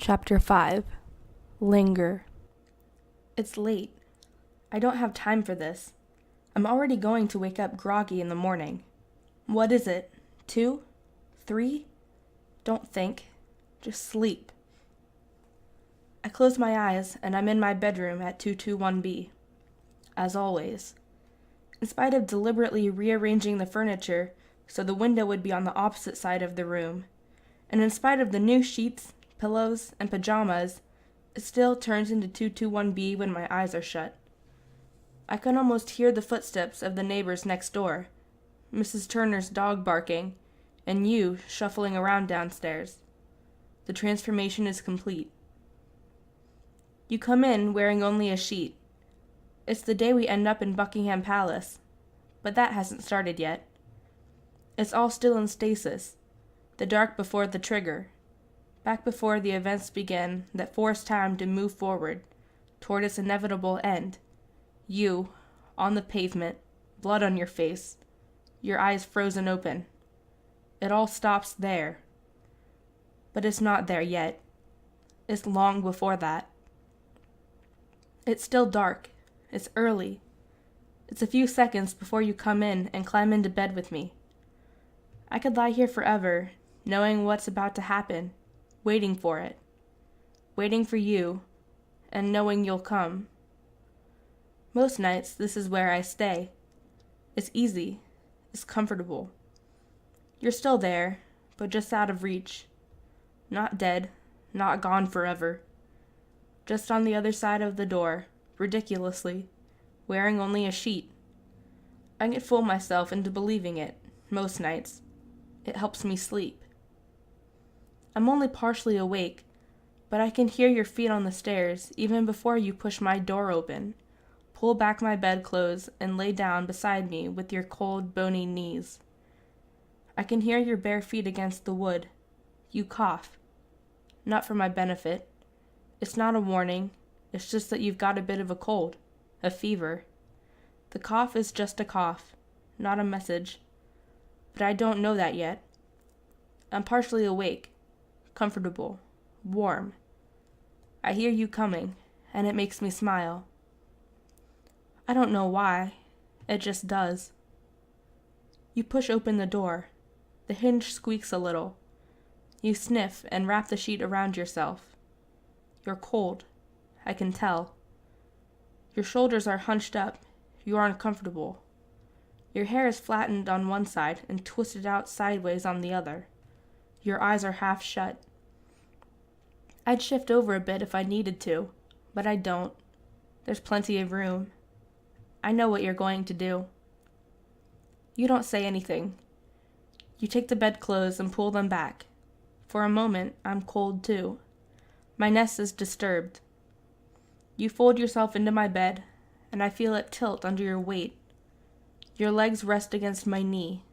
Chapter 5. Linger. It's late. I don't have time for this. I'm already going to wake up groggy in the morning. What is it? 2? 3? Don't think. Just sleep. I close my eyes and I'm in my bedroom at 221B. As always. In spite of deliberately rearranging the furniture so the window would be on the opposite side of the room, and in spite of the new sheets, pillows, and pajamas, it still turns into 221B when my eyes are shut. I can almost hear the footsteps of the neighbors next door, Mrs. Turner's dog barking, and you shuffling around downstairs. The transformation is complete. You come in wearing only a sheet. It's the day we end up in Buckingham Palace, but that hasn't started yet. It's all still in stasis, the dark before the trigger, back before the events begin that force time to move forward toward its inevitable end. You, on the pavement, blood on your face, your eyes frozen open. It all stops there. But it's not there yet. It's long before that. It's still dark. It's early. It's a few seconds before you come in and climb into bed with me. I could lie here forever, knowing what's about to happen, waiting for it, waiting for you, and knowing you'll come. Most nights, this is where I stay. It's easy. It's comfortable. You're still there, but just out of reach. Not dead, not gone forever. Just on the other side of the door, ridiculously, wearing only a sheet. I can fool myself into believing it, most nights. It helps me sleep. I'm only partially awake, but I can hear your feet on the stairs even before you push my door open, pull back my bedclothes, and lay down beside me with your cold, bony knees. I can hear your bare feet against the wood. You cough. Not for my benefit. It's not a warning. It's just that you've got a bit of a cold, a fever. The cough is just a cough, not a message. But I don't know that yet. I'm partially awake, comfortable, warm. I hear you coming, and it makes me smile. I don't know why. It just does. You push open the door. The hinge squeaks a little. You sniff and wrap the sheet around yourself. You're cold. I can tell. Your shoulders are hunched up. You're uncomfortable. Your hair is flattened on one side and twisted out sideways on the other. Your eyes are half shut. I'd shift over a bit if I needed to, but I don't. There's plenty of room. I know what you're going to do. You don't say anything. You take the bedclothes and pull them back. For a moment, I'm cold too. My nest is disturbed. You fold yourself into my bed, and I feel it tilt under your weight. Your legs rest against my knee.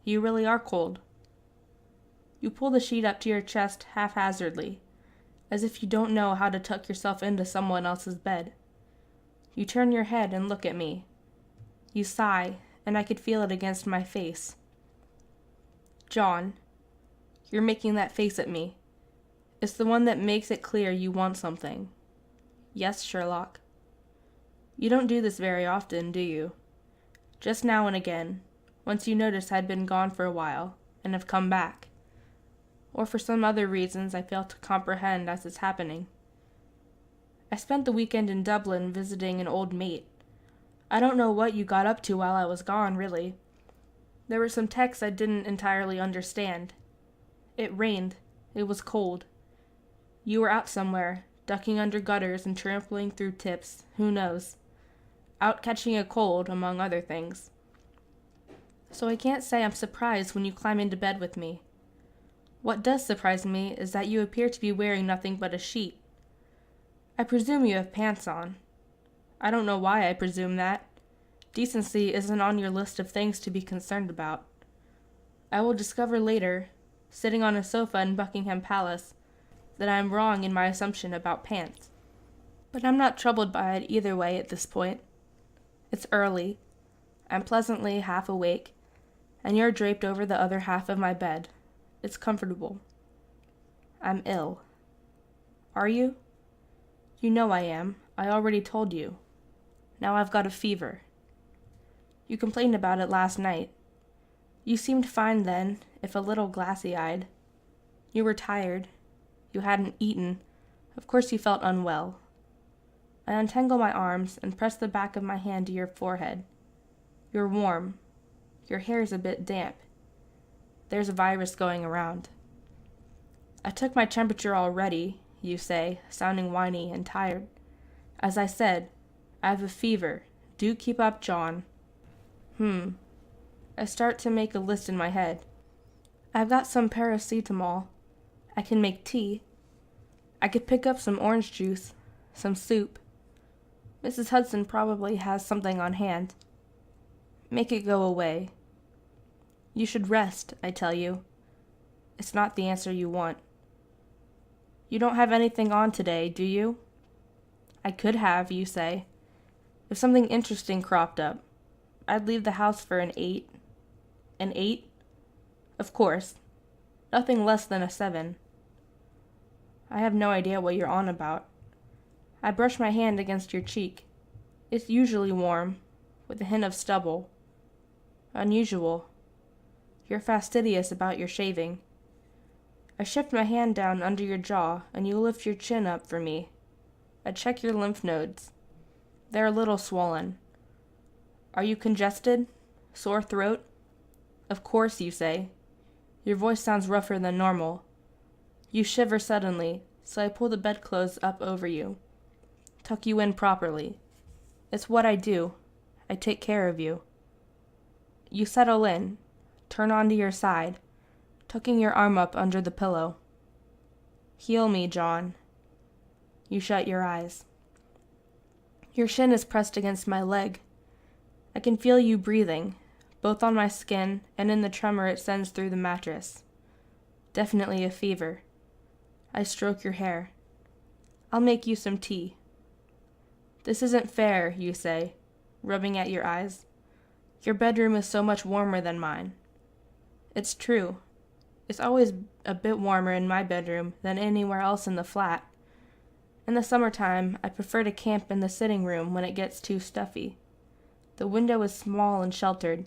You really are cold. You pull the sheet up to your chest haphazardly, as if you don't know how to tuck yourself into someone else's bed. You turn your head and look at me. You sigh, and I could feel it against my face. John, you're making that face at me. It's the one that makes it clear you want something. Yes, Sherlock. You don't do this very often, do you? Just now and again, once you notice I'd been gone for a while, and have come back. Or for some other reasons I fail to comprehend as it's happening. I spent the weekend in Dublin visiting an old mate. I don't know what you got up to while I was gone, really. There were some texts I didn't entirely understand. It rained. It was cold. You were out somewhere, ducking under gutters and trampling through tips, who knows. Out catching a cold, among other things. So I can't say I'm surprised when you climb into bed with me. What does surprise me is that you appear to be wearing nothing but a sheet. I presume you have pants on. I don't know why I presume that. Decency isn't on your list of things to be concerned about. I will discover later, sitting on a sofa in Buckingham Palace, that I am wrong in my assumption about pants. But I'm not troubled by it either way at this point. It's early. I'm pleasantly half awake, and you're draped over the other half of my bed. It's comfortable. I'm ill. Are you? You know I am. I already told you. Now I've got a fever. You complained about it last night. You seemed fine then, if a little glassy-eyed. You were tired. You hadn't eaten. Of course you felt unwell. I untangle my arms and press the back of my hand to your forehead. You're warm. Your hair's a bit damp. There's a virus going around. I took my temperature already, you say, sounding whiny and tired. As I said, I have a fever. Do keep up, John. I start to make a list in my head. I've got some paracetamol. I can make tea. I could pick up some orange juice, some soup. Mrs. Hudson probably has something on hand. Make it go away. You should rest, I tell you. It's not the answer you want. You don't have anything on today, do you? I could have, you say. If something interesting cropped up, I'd leave the house for an 8. An 8? Of course. Nothing less than a 7. I have no idea what you're on about. I brush my hand against your cheek. It's usually warm, with a hint of stubble. Unusual. You're fastidious about your shaving. I shift my hand down under your jaw, and you lift your chin up for me. I check your lymph nodes. They're a little swollen. Are you congested? Sore throat? Of course, you say. Your voice sounds rougher than normal. You shiver suddenly, so I pull the bedclothes up over you. Tuck you in properly. It's what I do. I take care of you. You settle in, turn onto your side, tucking your arm up under the pillow. Heal me, John. You shut your eyes. Your shin is pressed against my leg. I can feel you breathing, both on my skin and in the tremor it sends through the mattress. Definitely a fever. I stroke your hair. I'll make you some tea. This isn't fair, you say, rubbing at your eyes. Your bedroom is so much warmer than mine. It's true. It's always a bit warmer in my bedroom than anywhere else in the flat. In the summertime, I prefer to camp in the sitting room when it gets too stuffy. The window is small and sheltered.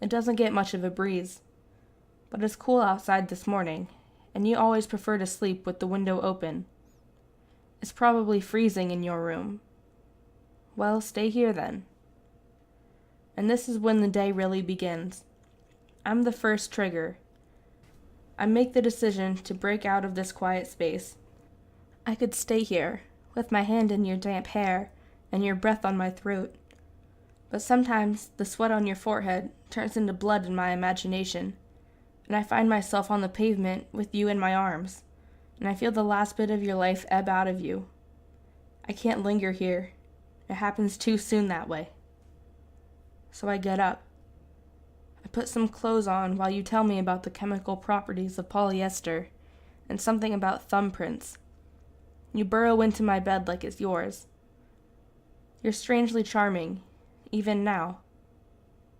It doesn't get much of a breeze. But it's cool outside this morning, and you always prefer to sleep with the window open. It's probably freezing in your room. Well, stay here then. And this is when the day really begins. I'm the first trigger. I make the decision to break out of this quiet space. I could stay here, with my hand in your damp hair and your breath on my throat. But sometimes the sweat on your forehead turns into blood in my imagination, and I find myself on the pavement with you in my arms, and I feel the last bit of your life ebb out of you. I can't linger here. It happens too soon that way. So I get up. I put some clothes on while you tell me about the chemical properties of polyester and something about thumbprints. You burrow into my bed like it's yours. You're strangely charming, even now.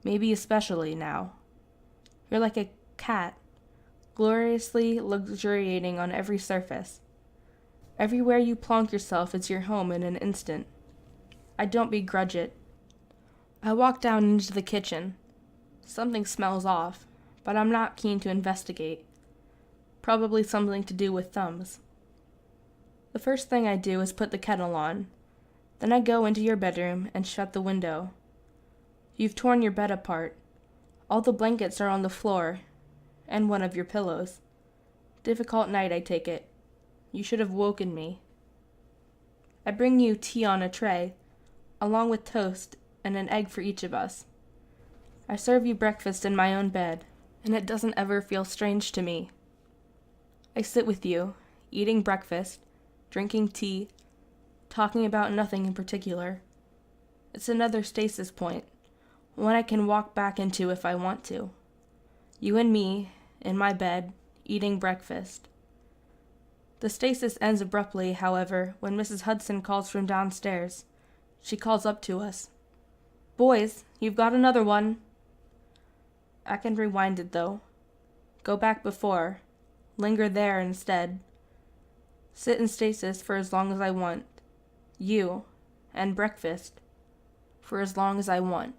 Maybe especially now. You're like a cat, gloriously luxuriating on every surface. Everywhere you plonk yourself is your home in an instant. I don't begrudge it. I walk down into the kitchen. Something smells off, but I'm not keen to investigate. Probably something to do with thumbs. The first thing I do is put the kettle on. Then I go into your bedroom and shut the window. You've torn your bed apart. All the blankets are on the floor, and one of your pillows. Difficult night, I take it. You should have woken me. I bring you tea on a tray, along with toast and an egg for each of us. I serve you breakfast in my own bed, and it doesn't ever feel strange to me. I sit with you, eating breakfast, drinking tea, talking about nothing in particular. It's another stasis point, one I can walk back into if I want to. You and me, in my bed, eating breakfast. The stasis ends abruptly, however, when Mrs. Hudson calls from downstairs. She calls up to us. "Boys, you've got another one." I can rewind it, though. Go back before. Linger there instead. Sit in stasis for as long as I want. You, and breakfast, for as long as I want.